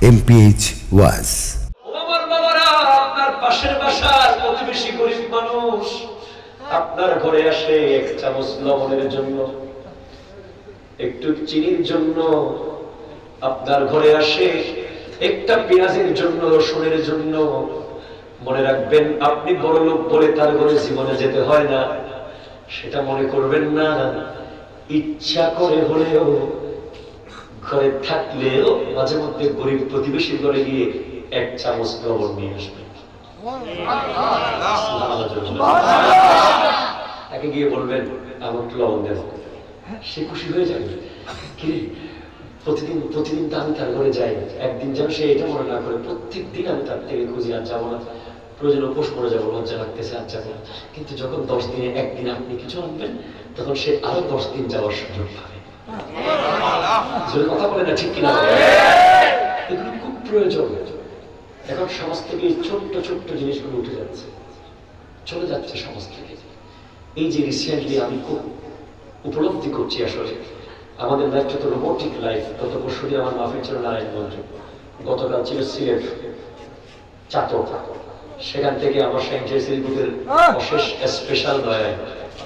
MPH ওয়াজ। আমার বাবারা, আপনার পাশের বাসার প্রতিবেশী গরিব মানুষ আপনার ঘরে আসে এক চামচ লবণের জন্য, একটু চিনির জন্য, আপনার ঘরে আসে একটা পেঁয়াজের জন্য, রসুনের জন্য। মনে রাখবেন, আপনি বড় লোক বলে তার ঘরে জীবনে যেতে হয় না, সেটা মনে করবেন না। ইচ্ছা করে হলেও, ঘরে থাকলেও মাঝে মধ্যে গরিব প্রতিবেশীর ঘরে গিয়ে এক চামচ লবণ নিয়ে আসবেন। তাকে গিয়ে বলবেন, আমার একটু লবণ দেব। সে খুশি হয়ে যাবে। কি প্রতিদিন প্রতিদিন তো আমি তার ঘরে যাই, একদিন যেন সে এটা মনে না করে প্রত্যেক দিন আমি তার থেকে খুঁজি, আর যাবো না, প্রয়োজন উপোস করে যাবো, লজ্জা লাগতেছে, আর যাবো না। কিন্তু যখন 10 দিনে একদিন আপনি কিছু আনবেন, তখন সে আরো 10 দিন যাওয়ার সুযোগ পাবে। কথা বলে না, ঠিক কিনা? এগুলো খুব প্রয়োজন। এখন সমাজ থেকে ছোট্ট ছোট্ট জিনিসগুলো উঠে যাচ্ছে, চলে যাচ্ছে সমাজ থেকে। এই যে রিসেন্টলি আমি খুব উপলব্ধি করছি, আসলে আমাদের লাইফটা তো রোবোটিক লাইফ। গত পরশুদি আমার মাহফিল ছিল নারায়ণগঞ্জ, গতকাল ছিল সিলেট চাতক। সেখান থেকে আমার সেন্ট গ্রুপের অশেষ স্পেশাল দয়ায়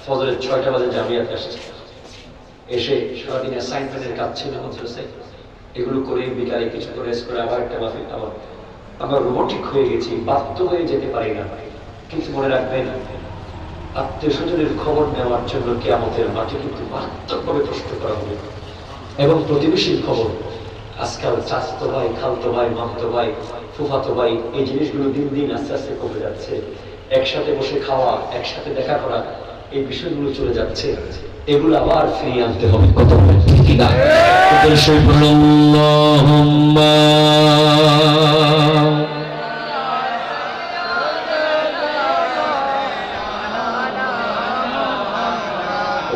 ফজরের 6টা বাজে জামিয়াত আসছে। এসে সারাদিন অ্যাসাইনমেন্টের কাজ ছিল, এগুলো করে বিকালে কিছু করে করে আবার একটা মাহফিল। আমার রোবোটিক হয়ে গেছি, বাধ্য হয়ে যেতে পারি না। কিন্তু মনে রাখবেন, আত্মীয় স্বজনের খবর নেওয়ার জন্য কিয়ামতের মাঠে কিন্তু মারাত্মকভাবে প্রশ্ন করা হবে। এবং প্রতিবেশীর খবর, আজকাল চাচাতো ভাই, খালতো ভাই, মামতো ভাই, ফুফাতো ভাই, এই জিনিসগুলো দিন দিন আস্তে আস্তে কমে যাচ্ছে। একসাথে বসে খাওয়া, একসাথে দেখা করা, এই বিষয়গুলো চলে যাচ্ছে। এগুলো আবার ফিরিয়ে আনতে হবে। কত কি না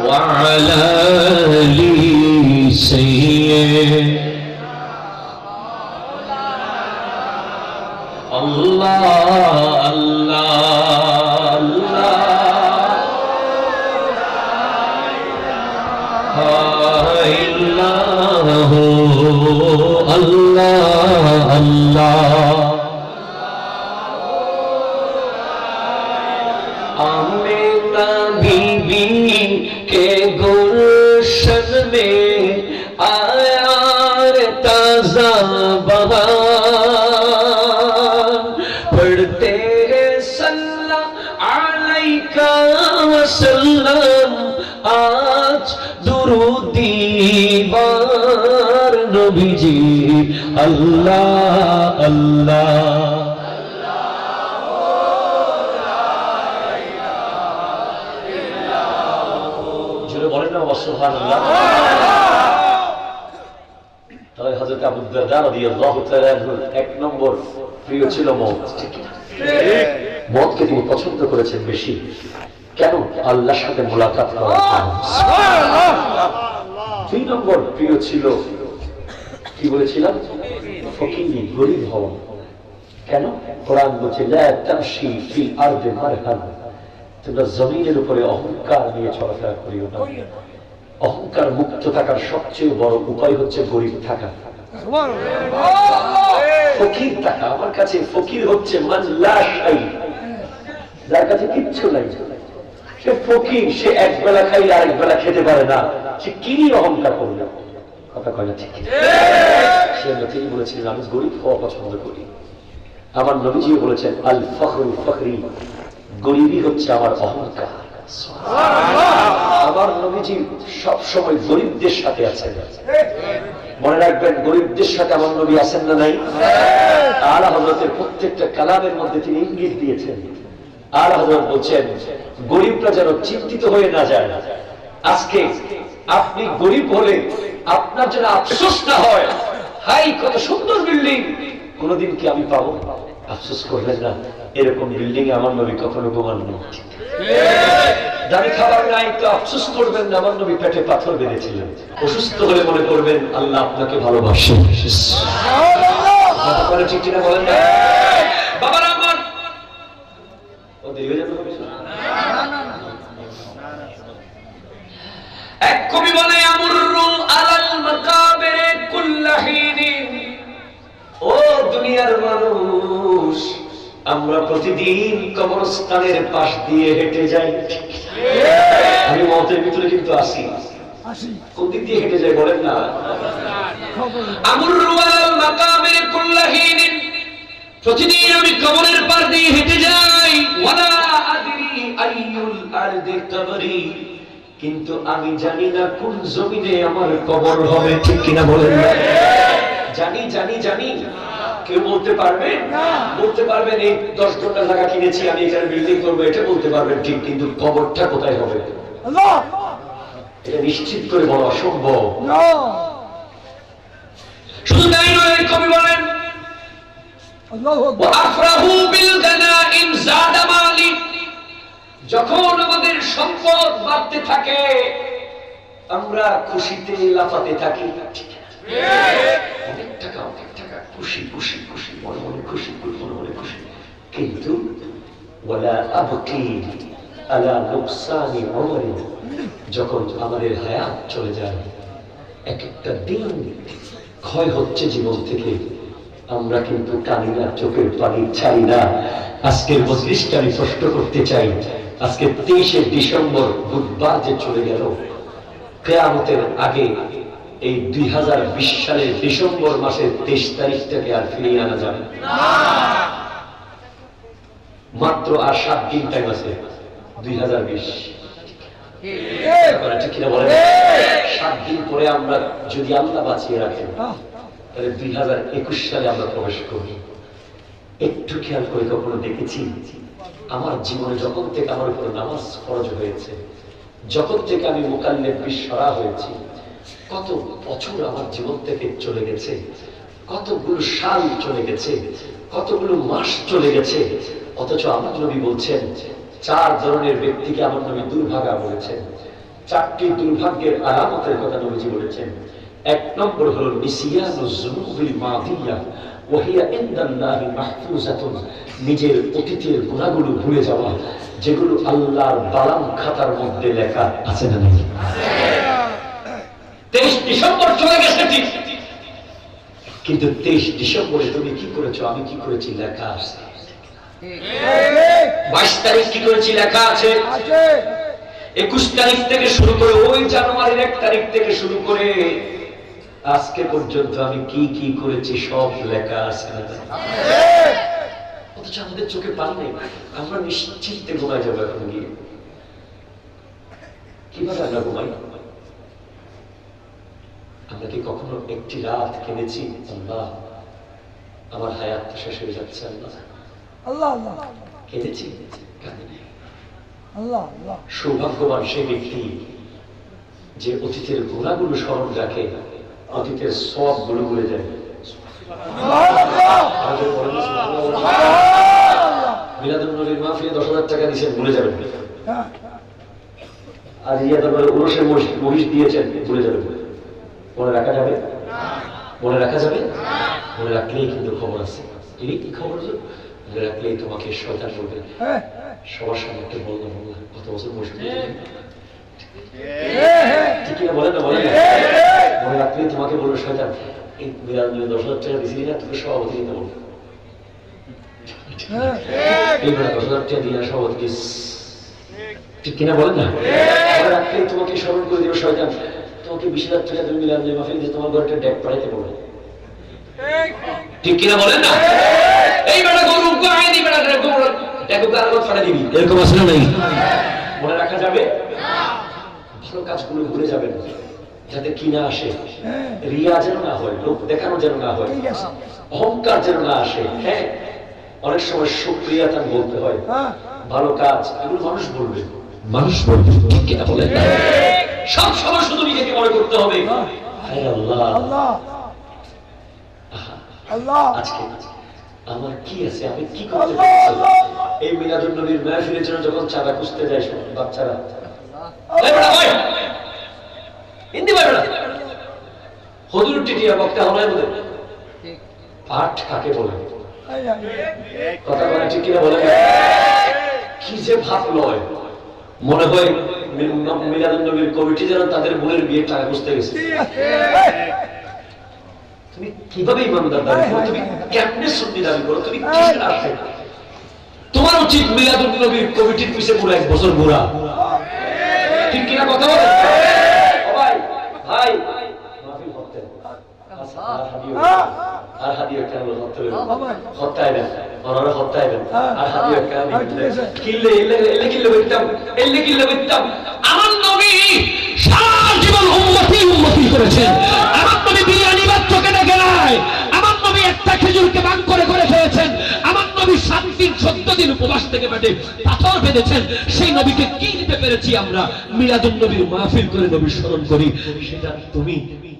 وعلى آل سيدنا الله الله الله الله الله आमिना बीबी के गुलशन में आया रे ताजा बहार, पढ़ते हैं सल्ला अलैका वसल्लम, आज दुरूदी बार नबी जी अल्लाह अल्लाह। হযরত আবু দারদা রাদিয়াল্লাহু তাআলা এক নম্বর প্রিয় ছিল মওত। ঠিক না? মওতকে তিনি পছন্দ করেছেন বেশি। কেন? আল্লাহর সাথে মুলাকাত করার জন্য। সুবহানাল্লাহ। 2 নম্বর প্রিয় ছিল, কি বলেছিলাম? ফকিরি, গরীব হওয়া। কেন? কোরআন বলছে লা তামশি ফিল আরদি মারহান, তোমরা জমিনের উপরে অহংকার নিয়ে চলাফেরা করিও না। অহংকার মুক্ত থাকার সবচেয়ে বড় উপায় হচ্ছে গরিব থাকা, ফকির থাকা। আমার কাছে ফকির হচ্ছে মান লা শাই, যার কাছে কিচ্ছু নাই। সে ফকির, সে এক বেলা খাইলে আরেক বেলা খেতে পারে না, সে কি অহংকার করবে? কথা কয় না, ঠিক? সে তিনি বলেছিলেন আমি গরিব হওয়া পছন্দ করি। আমার নবীজি বলেছেন আল ফখরু ফখরি, গরিবই হচ্ছে আমার অহংকার। আমার নবীজি সব সময় গরিবদের সাথে আছেন। মনে রাখবেন, গরিবদের সাথে আমার নবী আছেন না নাই? আলা হযরতের প্রত্যেকটা কালামের মধ্যে তিনি ইঙ্গিত দিয়েছেন। আলা হযরত বলছেন গরিবরা যেন চিন্তিত হয়ে না যায়। আজকে আপনি গরিব হলে আপনার যেন আফসোস না হয়, হাই কত সুন্দর বিল্ডিং, কোনদিন কি আমি পাবো? আফসোস করবেন না, এরকম বিল্ডিং এ আমার নবী কখনো ঘুমাননি। দাড়ি খাবার নাই তো আফসোস করবেন না, আমার নবী পেটে পাথর বেঁধেছিলেন। অসুস্থ হলে মনে করবেন আল্লাহ আপনাকে ভালোবাসেন। ঠিক কিনা বলেন না? বাবারা আমার এক কবি বলে আমরুল আলাল মাকাবির কুল্লাহিন, ও দুনিয়ার মানুষ আমরা প্রতিদিন কবরস্থানের পাশ দিয়ে হেঁটে যাই। আমি মতের ভিতরে কিন্তু আসি, কোন দিক দিয়ে হেঁটে যাই বলেন না? প্রতিদিন আমি কবরের পাশ দিয়ে হেঁটে যাই। ওয়ালা আদরি আইয়ুল আরদি কবরি, কিন্তু আমি জানি না কোন জমিনে আমার কবর হবে। ঠিক কিনা বলেন না? জানি জানি জানি, কেউ বলতে পারবেন? বলতে পারবেন এই 10 ঘন্টা জায়গা কিনেছি আমি, এখানে বিল্ডিং করবো, এটা বলতে পারবেন ঠিক, কিন্তু কবরটা কোথায় হবে এটা নিশ্চিত করে বলা অসম্ভব। শুধু তাই নয়, কবি বলেন যখন আমাদের সম্পদ বাড়তে থাকে আমরা খুশিতে লাফাতে থাকি। অনেক টাকা অনেক টাকা, খুশি খুশি খুশি, মনে মনে খুশি, মনে মনে খুশি, কিন্তু ওয়ালা আবকি আলা নুকসানি উমরি, যখন আমাদের হায়াত চলে যায়, এক একটা দিন ক্ষয় হচ্ছে জীবন থেকে, আমরা কিন্তু কাঁদি না, চোখের পানি ছাড়ি না। আজকের মজলিসটা আমি স্পষ্ট করতে চাই, আজকে 23শে ডিসেম্বর বুধবার যে চলে গেল, কিয়ামতের আগে এই 2020 সালের ডিসেম্বর মাসের 23 তারিখটাকে আর ফিরিয়ে আনা যাবে না। মাত্র আর 7 দিন টাইম আছে 2020। ঠিক কিনা বলেন? 7 দিন পরে আমরা যদি আল্লাহ বাঁচিয়ে রাখেন তাহলে 2021 সালে আমরা প্রবেশ করব। একটু খেয়াল করে কখনো দেখেছি আমার জীবনে যখন থেকে আমার উপর নামাজ ফরজ হয়েছে, যখন থেকে আমি মুকাল্লিফ বিশ্বরা হয়েছি, কত বছর আমার জীবন থেকে চলে গেছে, কতগুলো সাল চলে গেছে, কতগুলো মাস চলে গেছে, অথচ আমার নবী বলছেন 4 ধরনের ব্যক্তিকে আমার নবী দুর্ভাগা বলেছেন। 4টি দুর্ভাগ্যের আলামতের কথা নবীজি বলেছেন। 1 নম্বর হলো নিসিয়ানুজ যুনুবিল মাদিয়া ওয়া হিয়া ইনদাল্লাহি মাহফুজাতুন, নিজের অতীতের গুনাহগুলো ভুলে যাওয়া, যেগুলো আল্লাহর বালাম খাতার মধ্যে লেখা আছে না নেই? 23 ডিসেম্বর চলে গেছে ঠিক, কিন্তু 23 ডিসেম্বরে তুমি কি করেছো, আমি কি করেছি লেখা আছে। 22 তারিখ কি করেছি লেখা আছে। 21 তারিখ থেকে শুরু করে ওই জানুয়ারির 1 তারিখ থেকে শুরু করে আজকে পর্যন্ত আমি কি কি করেছি সব লেখা আছে। অথচ আমাদের চোখে পানি নেই, আমরা নিশ্চিন্তে ঘুমাই যাবো এখন গিয়ে। কিভাবে আমরা ঘুমাই? আমরা কি কখনো একটি রাত কেঁদেছি, আল্লাহ আমার হায়াত তো শেষ হয়ে যাচ্ছে, আল্লাহ কেঁদেছি? কাঁদিনি। সৌভাগ্যবান সেই ব্যক্তি যে অতীতের গুনাহগুলো স্মরণ রাখে, অতীতের সওয়াবগুলো ভুলে যায়। মিলাদুন নবীর মাহফিলে 10,000 টাকা দিয়েছেন, ভুলে যাবেন। আর ইয়া তারপরে উরসের মহিষ দিয়েছেন, ভুলে যাবেন। মনে রাখা যাবে? মনে রাখা যাবে? মনে রাখলেই কিন্তু খবর আছে। কি খবর? মনে রাখলেই তোমাকে শয়তান বলবে। সবার সামনে একটা বললাম কত বছর মহিষ দিয়েছেন, ঠিক কিনা বলেন না? বলেন না? মনে রাখলেই তোমাকে বলবে শয়তান, এই মিলাদ 10,000 টাকা দিয়েছিলি না, তোকে সভাপতি দিতে বলবে। এইবার 10,000 টাকা দিয়ে সভাপতি, ঠিক কিনা বলেন না? মনে রাখলেই তোমাকে স্মরণ করে দেবে শয়তান, তোমাকে 20,000 টাকা তুমি মিলাদ মাহফিল দিয়ে তোমার ঘরটা ডেক পাঠাইতে বলবে। ঠিক কিনা বলেন না? এই বেটা গরু গায়নি, বেটা গরু দেখো কার কথা ফাটা দিবি, এরকম আসলে নাই। মনে রাখা যাবে? ভালো কাজগুলো ভুলে যাবেন, যাতে কি না আসে, রিয়া যেন না হয়, লোক দেখানো যেন না হয়, অহংকার যেন না আসে। হ্যাঁ, অনেক সময় শুকরিয়া তার বলতে হয়, ভালো কাজ এগুলো মানুষ বলবে, মানুষ বলবে, ঠিক কিনা বলেন? সব সময় শুধু নিজেকে মনে করতে হবে, আল্লাহ আজকে আমার কি আছে, আমি কি করতে পারছি। এই মিলাদুন নবীর মাহফিলের জন্য যখন চাঁদা খুঁজতে যায় বাচ্চারা, হুজুর টিটিয়া বক্তা হলে বলে পাঠ কাকে বলে, কথা বলে, ঠিক কিনা বলে? কি যে ভাব লয়, মনে হয় মিলাদুন নবীর কমিটি যেন তাদের বোনের বিয়ের টাকা খুঁজতে গেছে। তুমি কিভাবে ইমানদার দাবি করো, তুমি কেমনে সুন্নি দাবি করো, তুমি কিসের আশে? তোমার উচিত মিলাদুন নবীর কমিটির পিছে পুরো 1 বছর ঘোরা, ঠিক কিনা কথা বলেন? ভাই ভাই মাহফিল করতে আর হাদিয়া কেন করতে হবে হত্যায় দেন ওনারা হত্যায় দেন আর হাদিয়া কেন কিল্লে এলে কিল্লে বিত্তাম আমার নবী সারা জীবন উম্মতি করেছেন। আমার নবী বিরিয়ানি ভাত চোখে দেখে নাই। আমার নবী একটা খেজুরকে ভাগ করে খেয়েছেন। আমার নবী 7 দিন 14 দিন উপবাস থেকে পেটে পাথর বেঁধেছেন। সেই নবীকে কি দিতে পেরেছি আমরা? মিলাদুন নবীর মাহফিল করে নবী স্মরণ করি। সেটা তুমি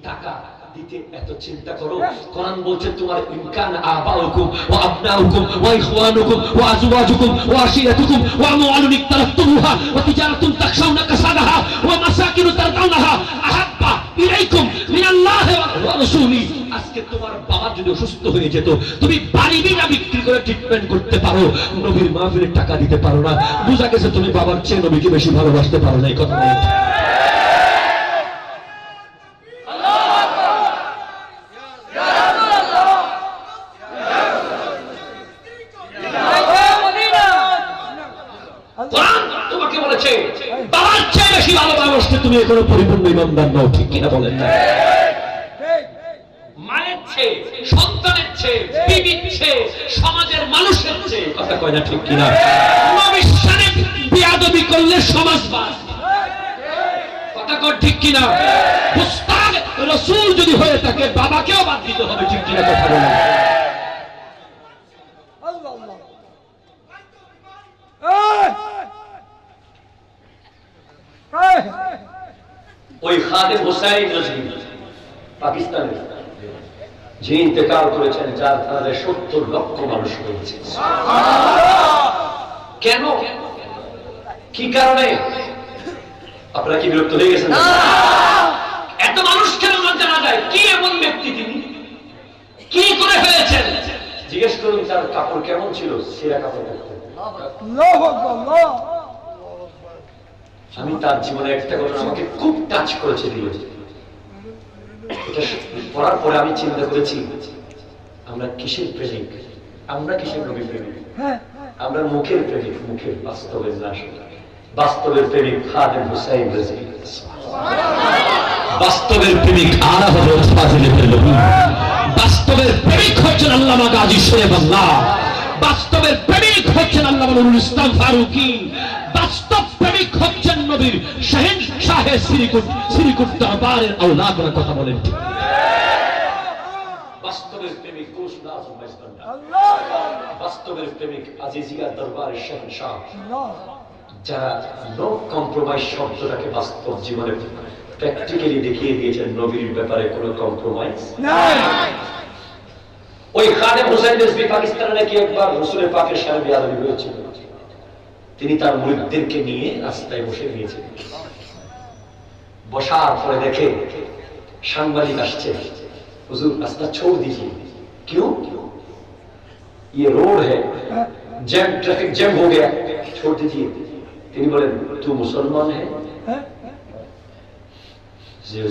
টাকা দিতে এত চিন্তা করো। কোরআন বলছে তোমার ইনকান আবাউকুম ওয়া আবনাউকুম ওয়া ইখওয়ানুকুম ওয়া আজওয়াজুকুম ওয়া আশিরাতুকুম ওয়া আমওয়ালুন ইকতারাফতুমুহা ওয়া তিজারাতুন তাখশাউনা কাসাদাহা ওয়া মাসাকিনু তারদাউনাহা আহাব্বা ইলাইকুম মিনাল্লাহি ওয়া রাসূলি। আজকে তোমার বাবা যদি অসুস্থ হয়ে যেত, তুমি বাড়ি বিনা বিক্রি করে ট্রিটমেন্ট করতে পারো, নবীর মাহফিলে টাকা দিতে পারো না। বুঝা গেছে তুমি বাবার চেয়ে নবীকে বেশি ভালোবাসতে পারো না। এই কথা বলতে তোমাকে বলেছে বাবার চেয়ে বেশি ভালোবাসতে তুমি এখনো পরিপূর্ণ ইমানদার নও, ঠিক কিনা বলেন? মায়ের চেয়ে, সন্তানের চেয়ে, বিবির চেয়ে, সমাজের মানুষের চেয়ে, কথা কয় না ঠিক কিনা? নবীর শানে বেয়াদবি করলে সমাজবাদ, কথা কয় ঠিক কিনা? মুস্তাক রাসূল যদি হয়ে থাকে বাবাকেও বাদ দিতে হবে, ঠিক কিনা কথা বলেন? ওই খাদেম হুসাইন রাজভী পাকিস্তানের যে ইন্তেকাল করেছেন, যার কারণে 70 লক্ষ মানুষ হয়েছে। কেন, কি কারণে? আপনারা কি বিরক্ত হয়ে গেছেন? এত মানুষ কেন জানা যায়? কি এমন ব্যক্তি তিনি, কি করে ফেলেছেন? জিজ্ঞেস করুন তার কাপড় কেমন ছিল, সেরা কাপড় পরতেন। আমি তার জীবনে একটা ঘটনা আমাকে খুব টাচ করেছে দিয়েছে। এটা পড়ার পরে আমি চিন্তা করেছি, আমরা কিসের প্রেমিক, আমরা কিসের নবী প্রেমিক? আমরা মুখের প্রেমিক, মুখের, বাস্তবের না। বাস্তবের প্রেমিক খাদেম হুসাইন রাজভী, বাস্তবের প্রেমিক আলা হযরত ফাজিলে নবী, বাস্তবের প্রেমিক হচ্ছেন আল্লামা গাজী শরীফ আল্লাহ, বাস্তবের প্রেমিক হচ্ছেন আল্লামা নুরুল ইসলাম ফারুকী, বাস্তব প্রেমিক হচ্ছেন নবীর শাহেনশাহ শ্রীকুট দরবারের আওলাদরা। কথা বলেন ঠিক? বাস্তবের প্রেমিক গৌসুল আজম মাইজবান্ডার, বাস্তবের প্রেমিক আজিজিয়া দরবারের শাহেনশাহ, যারা নো কম্প্রোমাইজ শব্দটাকে বাস্তব জীবনে প্র্যাকটিক্যালি দেখিয়ে দিয়েছেন। নবীর ব্যাপারে কোনো কম্প্রোমাইজ নাই। ওই খাদেম হুসাইন রাজভী পাকিস্তানে নাকি একবার রাসূলের পাকের সাথে বেয়াদবি হয়েছিল। তিনি তার মুরিদদেরকে নিয়ে রাস্তায় বসে গিয়েছিলেন। বসার পরে দেখে সাংবাদিক আসছে, হুজুর রাস্তা छोड़ दीजिए। क्यों? ये रोड है, जैम, ट्रैफिक जैम हो गया, छोड़ दीजिए। তিনি বলেন, तू मुसलमान है?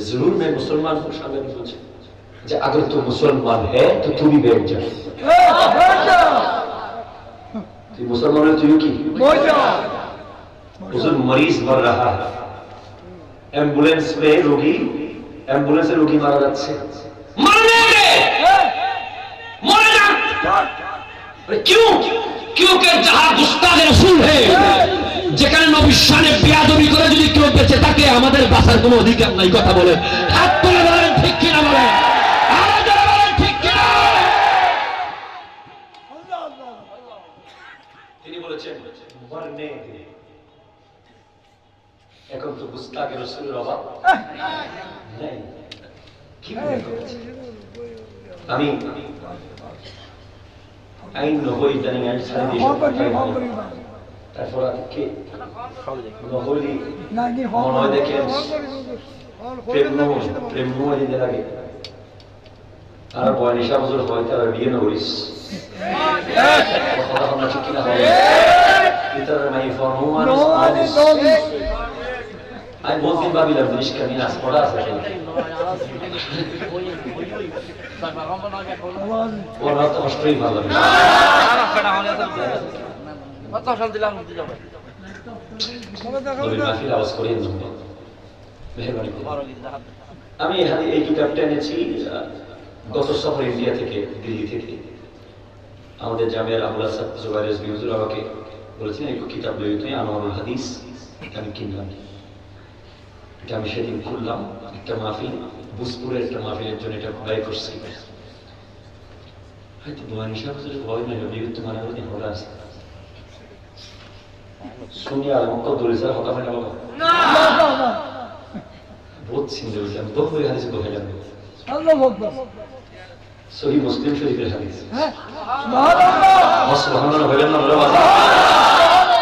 जरूर मैं मुसलमान हूं। সাংবাদিক বলছে যে अगर तू मुसलमान है तो तू भी बैठ जा। तू मुसलमान है, तू की हुजूर मरीज मर रहा है, एम्बुलेंस में रोगी, एम्बुलेंस में रोगी मारा যাচ্ছে, मरने दे, मर जा। क्यों? क्योंकि जहां गुस्ताख रसूल है, যেখানে নবীর শানে বেয়াদবি করে যদি কেউ বেঁচে থাকে, আমাদের বাঁচার কোনো অধিকার নাই। কথা বলে হাত তুলে বলেন ঠিক কিনা বলেন? তিনি বলেছেন মরনে দে। এখন তো গুস্তাখ রাসূলের অভাব নাই। কি মনে করছেন? আমি আইন নহই জানি, আইন ছাড়ি দিয়ে তারপর কি নহলি মনে হয় দেখেন প্রেম দিতে লাগে। আর 42 বছর হয় তারা বিয়ে না করিস, কথা আমরা ঠিক কিনা হবে। আমি বলতে ভাবিলাম জিনিসটা নিয়ে আজ পড়া আছে, ওরা তো অষ্টই ভালো লাগে নবীর মাহফিল আওয়াজ করিয়ে জন্য মেহরবানি করে। আমি এই কিতাবটা এনেছি গত সফর ইন্ডিয়া থেকে, দিল্লি থেকে। আমাদের জামিয়ার আবুল হাসান জুবাইর রিজভী হুজুর আমাকে বলেছিলেন একটু কিতাব লই তুই, আনোয়ারুল হাদিস। আমি কিনলাম, এটা আমি সেদিন খুললাম। একটা মাহফিল, বুসপুরের একটা মাহফিলের জন্য এটা ব্যয় করছি। হয়তো বয়ান হিসাবে ভয় নাই, বিগত মানে হলে আছে শুনি আর মক্কা দরিসার হতা হয় না বাবা বহুত চিন্তা করলাম। বহু হাদিসে বহাইলাম সহি মুসলিম শরীফের হাদিস। সুবহানাল্লাহ বলেন না বাবা,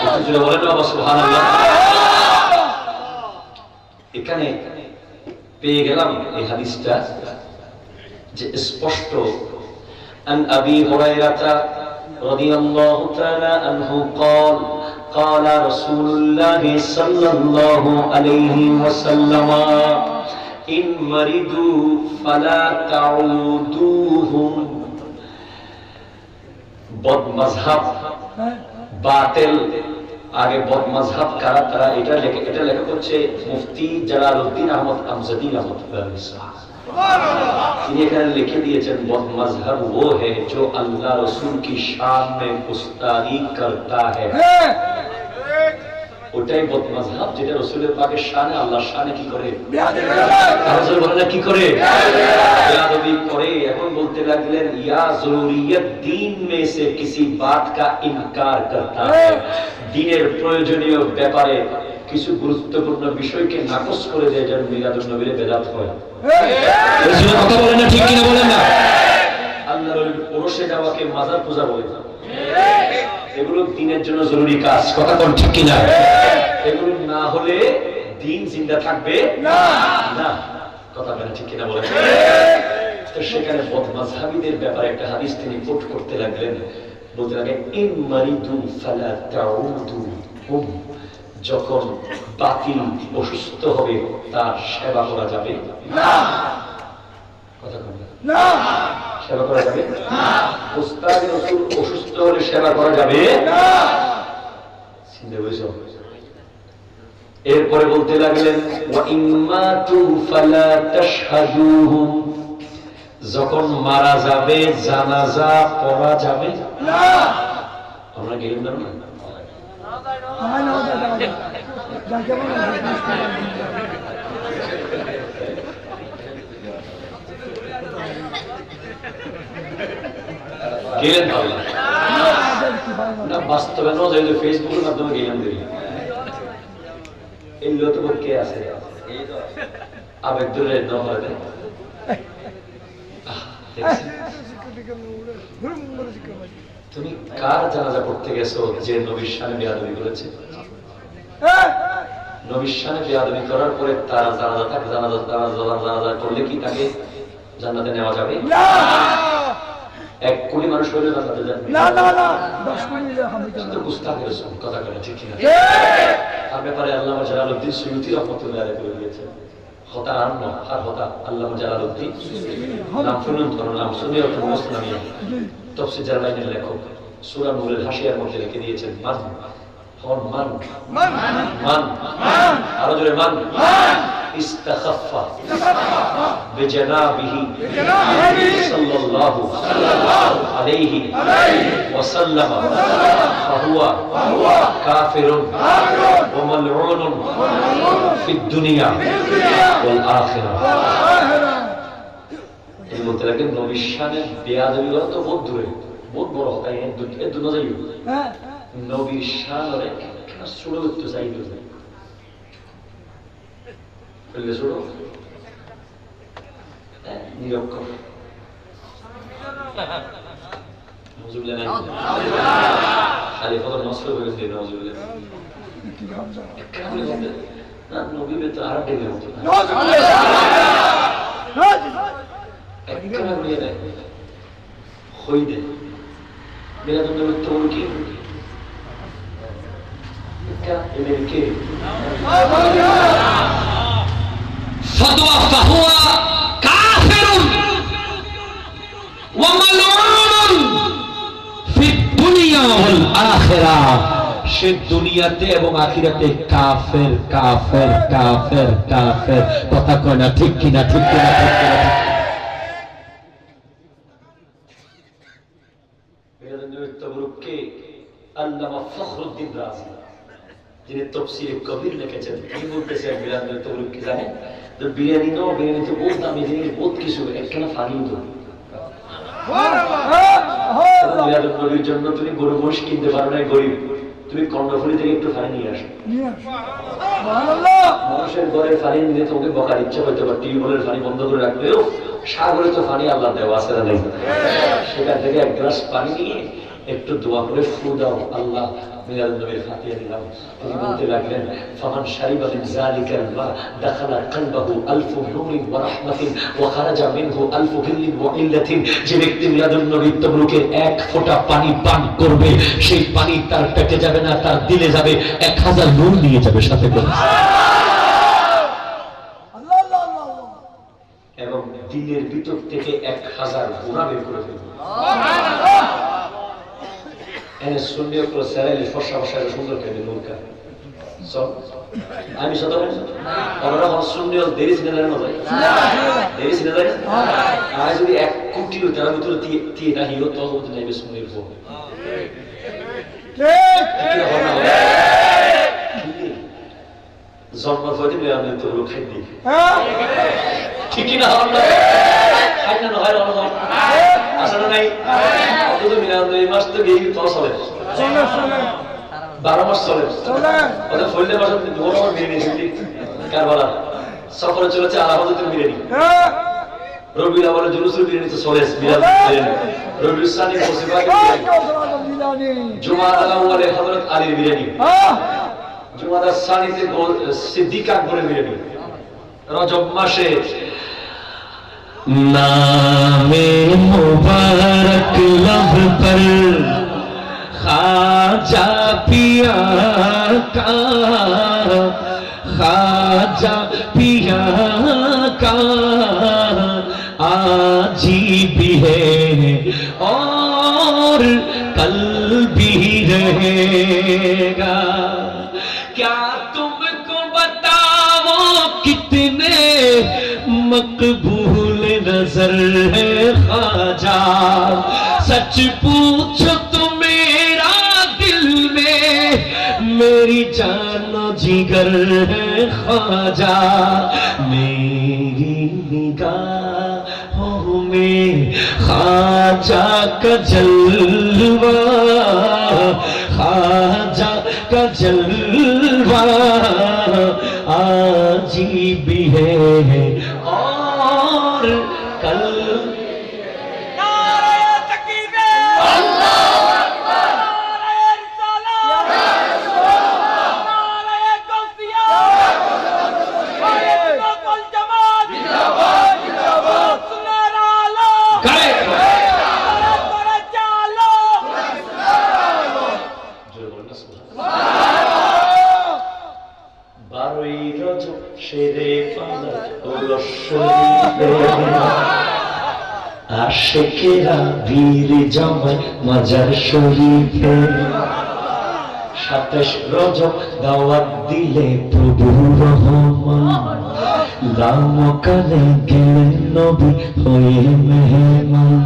একটু জোরে বলেন না বাবা সুবহানাল্লাহ। এখানে পেয়ে গেলাম এই হাদিসটা যে স্পষ্ট। عن أبي هريرة رضي الله تعالى عنه قال قال رسول الله صلى الله عليه وسلم إن مرضوا فلا تعودوهم বদ মাযহাব বাতিল। আগে বদ মাযহাব কারা তারা এটা লেখা করছে মুফতি জালালউদ্দিন আহমদ আমজাদি রাহমাতুল্লাহ। তিনি এখানে লিখে দিয়েছেন বদ মজহব वो है जो अल्लाह रसूल की शान में गुस्ताखी करता है। ওটাই বদ মজহব যেটা রাসূলের পাকের শানে, আল্লাহর শানে কি করে? রাসূল বলেন না কি করে? বেয়াদবি করে। এখন বলতে লাগলেন ইয়া জরুরিয়ত দ্বীন মে সে কিসি বাত কা ইনকার করতা है। দ্বীনের প্রয়োজনীয় ব্যাপারে কিছু গুরুত্বপূর্ণ বিষয়কে নাকচ করে দেয়, যেন মিলাদুন নবীর বেদাত হয়। কথা বলেন না, ঠিক কিনা বলেন না? আল্লাহর ওরসে যাওয়াকে মাজার পূজা বলে। এগুলো দ্বীনের জন্য জরুরি কাজ, কথা কোন ঠিক কিনা? এগুলো না হলে দ্বীন জিন্দা থাকবে না, কথা বলেন ঠিক কিনা বলেন? তো সেখানে বদ মাযহাবীদের ব্যাপারে একটা হাদিস তিনি কোট করতে লাগলেন, বলতে লাগলেন ইন মারিদু ফালা তাউদুহুম, যখন বাতিল অসুস্থ হবে তার সেবা করা যাবে না। কথা বলেন না, সেবা করা যাবে না। উস্তাদ রাসূল অসুস্থ হলে সেবা করা যাবে না। চিন্তা করেছো? এরপরে বলতে লাগলেন ওয়া ইম্মাতু ফালা তাশহাদুহুম, যখন মারা যাবে জানাজা পড়া যাবে না। আমরা গেলাম না গেলেন না, বাস্তবে না যাই ফেসবুকের মাধ্যমে গেলাম দিই। এই লোক কে আছে আবেগ ধরে নহলে তুমি কার জানাজা পড়তে গেছো যে নবীর শানে বেয়াদবি করেছে? নবীর শানে বেয়াদবি করার পরে তার জানাজা থাকে, জানাজা করলে কি তাকে জান্নাতে নেওয়া যাবে? এক কোটি মানুষ হলে জান্নাতে যাবে না, 10 কোটি তো গুস্তাখের কথা বলে, ঠিক কিনা? তার ব্যাপারে আল্লামা জালালউদ্দিন সুয়ুতী রাহমাতুল্লাহ আলাইহি বলে দিয়েছেন হতা আর হতা। আল্লামা জালালউদ্দিন নাম শুনুন, নাম শুনে অথবা মুসলামিয়া তাফসীর জালালাইনের লেখক সূরা নূরের হাশিয়ার মধ্যে লিখে দিয়েছেন মান মান মান মান আরো জোরে মান ইস্তাখাফা বিজনাবিহি সাল্লাল্লাহু আলাইহি ওয়াসাল্লাম ফাহুয়া কাফিরুন ওয়া মালউনুন ফিদ দুনিয়া ওয়াল আখিরাহ। এই বলতে লাগেন নবীর শানে বেয়াদবি করা তো বহুত দূরে, বহুত বড় কথা। এর দুটো যাই নবীর শান ছোট করতে চাইবে ছোট নিরক্ষর খালি কত নষ্ট হয়ে গেছে নবী তো আর ডেকে মতো হইতে কি সে দুনিয়াতে এবং আখিরাতে কাফের কাফের কাফের কাফের। কথা কয় না ঠিক কিনা, ঠিক কিনা, ঠিক কিনা? তবরুককে আল্লামা ফখরুদ্দিন রাজি যিনি তাফসীরে কবির লিখেছেন, কি বলতেছে মিলাদুন তবরুক কি জানেন? তো বিরিয়ানি নাও, বিরিয়ানি তো বহুত দামি জিনিস, বহুত কিছু, একখানা ফানি তো মিলাদুন নবীর জন্য তুমি গরু মোষ কিনতে পারো না, গরিব, তুমি কর্ণফুলী থেকে একটু ফানি নিয়ে আসো। মানুষের ঘরের ফানি নিলে তোমাকে বকার ইচ্ছা হইতে পারে, টিউবওয়েলের ফানি বন্ধ করে রাখলে সাগরে তো ফানি আল্লাহ দেওয়া আছে না নেই, সেখান থেকে এক গ্লাস পানি নিয়ে একটু দোয়া করে ফু দাও, আল্লাহ মিলাদুন নবীর ফাতিহা দিলাম। তিনি বলতে লাগলেন, ফামান শারিবা মিন যালিকাল মা দাখালা কলবাহু আলফু নূরিন ওয়া রাহমাতিন ওয়া খারাজা মিনহু আলফু গিল্লিন ওয়া ইল্লাতিন। যে ব্যক্তি মিলাদুন নবীর তবরুকের এক ফোঁটা পানি পান করবে, সেই পানি তার পেটে যাবে না, তার দিলে যাবে, 1000 নূর নিয়ে যাবে সাথে করে। এবং দিলের ভিতর থেকে 1000 গুনাহ বের করে ফেলবে। সুন্নিয় করে স্যারাইলে ফর্সা ফর্সা সুন্দর খেলে নৌকা আমি সত ওরা সুন্নিয় দেরি চিনে যায় না, দেরি চিনে যায় না। আর যদি 1 কোটি তার ভিতরে দিয়ে রাখি তো নাইবে সুন্নির পর জন্ম হইতে আমি তো খাই দিই ঠিকই না, খাই না হয় আসলে নাই। অথচ মিলাদুন এই মাস তো গিয়ে তো চলে 12 মাস চলে, ওদের ফজলে মাসে বড় বড় বিরিয়ানি কারবালা সফরে চলেছে, আলাহাবাদের বিরিয়ানি, রবিউল আউয়ালে জুলুসের বিরিয়ানি তো চলে, মিলাদুন বিরিয়ানি, রবিউল সানি মুসিবাতের বিরিয়ানি, জুমাদার আউয়ালে হযরত আলীর বিরিয়ানি, জুমাদার সানিতে সিদ্দিক আকবরের বিরিয়ানি, রজব মাসে नामे मुबारक लब पर खाजा पिया का, खाजा पिया का आज भी है और कल भी रहेगा। क्या तुमको बताओ कितने मकबूल नजर है ख्वाजा, सच पूछो तो मेरा दिल में मेरी जानो जिगर है ख्वाजा। मेरी निगाहों में ख्वाजा का जलवा, ख्वाजा का जलवा आज भी है और कल। আশিকেরা বীর জমায় মাজার শরীফে, 27 রজব দাওয়াত দিলে প্রভু রহমান, লামকালে গেলেন নবী হয়ে মেহমান।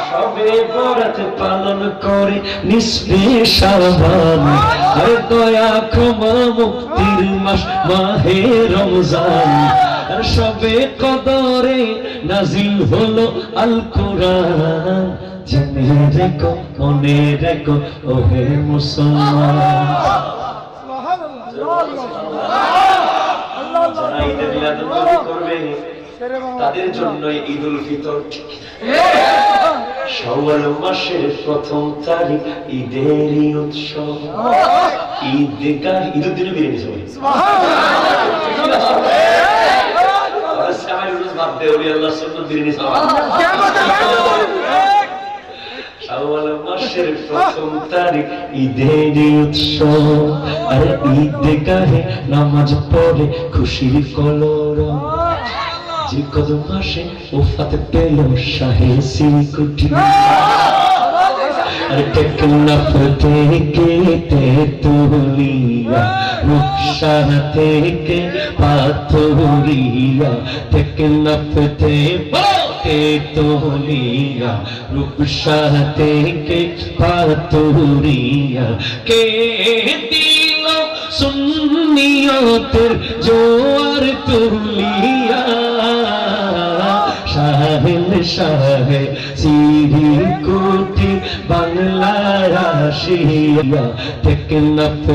সবে বরাত পালন করে নিসবে শাবান, আর দয়া ক্ষমা মুক্তির মাস মাহে রমজান। আর সবে কদরে নাজিল হলো আল কোরআন, জেনে রেখো মনে রেখো ওহে মুসলমান। যারা ঈদে মিলাদুন নবী করবে তাদের জন্য ঈদুল ফিতর, শাওয়াল মাসের 1ম তারিখ ঈদেরই উৎসব। ঈদগাহ ঈদের দিনে বেরিয়ে যাবে, শাওয়াল মাসের 1ম তারিখ ঈদেরই উৎসব। আর ঈদগাহে নামাজ পড়ে খুশির কলরব। যে কদম মাসে ওফাত পেল শাহে সিকুটি, আর টেকনাফ থেকে তেতুলিয়া, রূপসা থেকে পাথুরিয়া, টেকনাফ থেকে তেতুলিয়া, রূপসা থেকে পাথুরিয়া, কে দিল সুন্নিয়তের জোয়ার তুলিয়া, শাহেল শাহে সিরি কোটি বাংলার আসিয়া, টেকনাফ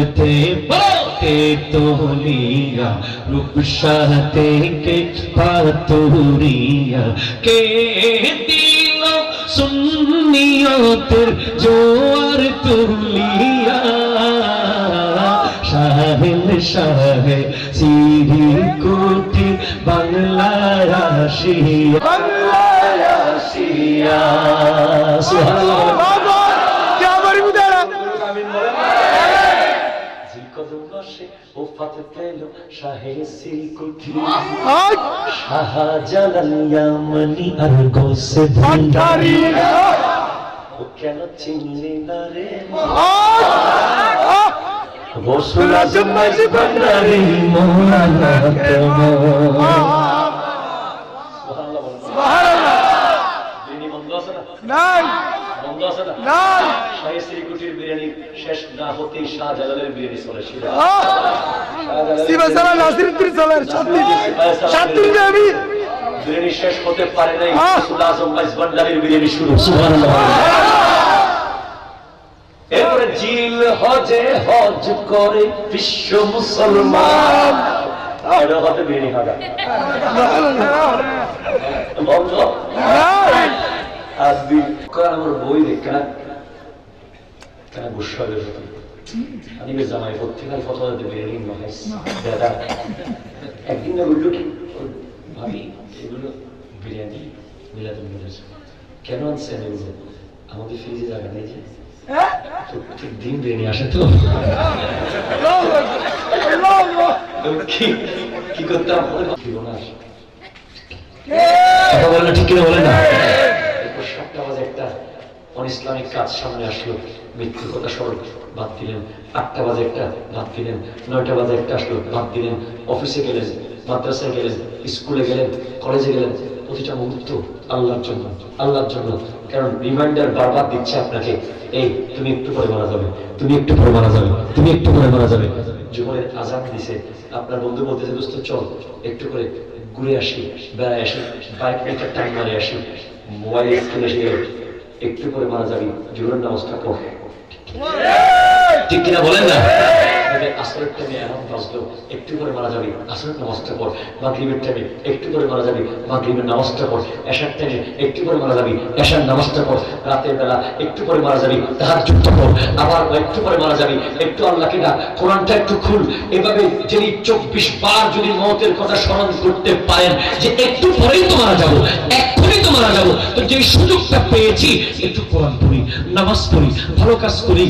থেকে তোলিয়া, রূপসা থেকে পাথুরিয়া, কে দিল সুন্নিয়তের জোয়ার তুলিয়া, শাহেল শাহে সিরি কোটি বাংলার আসিয়া, বাংলার আসিয়া। সুবহানাল্লাহ। শাহজালাল আর গোসে ভান্ডারি, ও কেন চিনলি না রে গোসল আজম মাঝি ভান্ডারি মৌলানা কেমন। বিরিয়ানি শেষ না হতেই শাহজালালের বিরিয়ানি চলেছিল। বিরিয়ানি শেষ হতে পারে নাই, আজম মাঝি ভান্ডারির বিরিয়ানি শুরু। এরপরে জিল হজে হজ করে বিশ্ব মুসলমান, এটা হতে বিরিয়ানি খাওয়া বন্ধ। আমার বই দেখা কেন গুসা আমি জামাই পত্রিকার ফটো বিরিয়ানি দাদা একদিন না বললো কি ভাবি এগুলো বিরিয়ানি মিলাদুল মিলাদ কেন আনছেন? আমাদের ফ্রিজে জায়গা নেই যে প্রত্যেক দিন বিরিয়ানি আসে তো কি করতাম কথা বলেন ঠিক কিনা বলেন না। 7টা বাজে একটা অনিসলামিক কাজ সামনে আসলো, মৃত্যুর কথা স্মরণ বাদ দিলেন। 8টা বাজে একটা বাদ দিলেন, 9টা বাজে একটা আসলো বাদ দিলেন। অফিসে গেলেন, মাদ্রাসায় গেলেন, স্কুলে গেলেন, কলেজে গেলেন, প্রতিটা মুহূর্ত আল্লাহর জন্য, আল্লাহর জন্য। কারণ রিমাইন্ডার বারবার দিচ্ছে আপনাকে, এই তুমি একটু পরে মারা যাবে, তুমি একটু পরে মারা যাবে, তুমি একটু পরে মারা যাবে। জীবনের আজাদ দিছে, আপনার বন্ধু বলতেছে দোস্ত চল একটু করে ঘুরে আসি, বেড়ায় আসি, বাইক নিয়ে একটা টাইম মারে আসি, মোবাইল স্ক্রিনে এসে গেল, একটু করে মারা যাবি, জীবনের নামাজটা পড়। ঠিক কিনা বলেন না? আসরের টাইমে এমন বাজলো, একটু করে মারা যাবি, আসরের নামাজটা পড়। মাগরিবের টাইমে একটু করে মারা যাবি, মাগরিবের নামাজটা পড়। এশার টাইমে একটু করে মারা যাবি, এশার নামাজটা পড়। রাতের বেলা একটু করে মারা যাবি, তাহাজ্জুদটা পড়। আবার একটু করে মারা যাবি, একটু আল্লাহকে ডাক, কোরআনটা একটু খুল। এভাবে যিনি 24 বার যদি মওতের কথা স্মরণ করতে পারেন যে একটু পরেই তো মারা যাবো, এক্ষুনি তো মারা যাবো, তো যে সুযোগটা পেয়েছি একটু কোরআন পড়ি, নামাজ পড়ি, ভালো কাজ করি,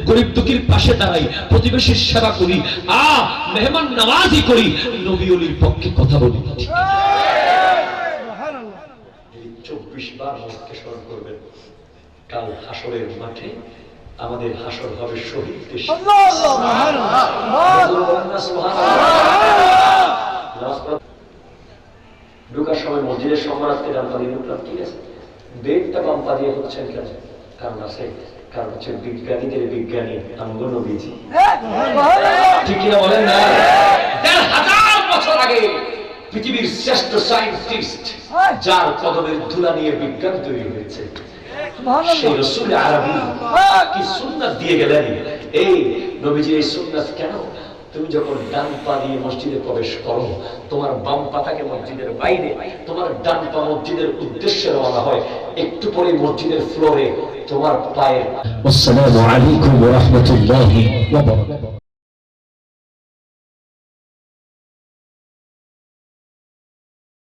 গরিব দুঃখীর পাশে দাঁড়াই, প্রতিবেশীর সেবা করি, মেহমান নামাজি করি, নবী ওলির পক্ষে কথা বলি। 24 বার মওতকে স্মরণ করবেন। কাল হাসরের মাঠে আমাদের হাসর হবে শহীদদের সাথে। ঢোকার সময় মসজিদের সম্মানার্থে ডান পা দিয়ে ঢুকলাম, ঠিক আছে, বেগটা বাম পা দিয়ে হচ্ছেন কেন? কারণ আছে, কারণ হচ্ছে বিজ্ঞানীদের বিজ্ঞানী আমগো নবীজি। ঠিক কিনা বলেন না? 1000 বছর আগে পৃথিবীর শ্রেষ্ঠ সায়েন্টিস্ট যার কদমের ধুলা নিয়ে বিজ্ঞান তৈরি হয়েছে, সেই রাসূল আরবী কি সুন্নাত দিয়ে গেলেন। এই নবীজি এই সুন্নাত কেন? তুমি যখন ডান পা দিয়ে মসজিদে প্রবেশ করো, তোমার বাম পা থাকে মসজিদের বাইরে, তোমার ডান পা মসজিদের উদ্দেশ্যে রওনা হয়। একটু পরে মসজিদের ফ্লোরে তোমার পায়ের। আসসালামু আলাইকুম ওয়া রাহমাতুল্লাহি ওয়া বারাকাতুহু।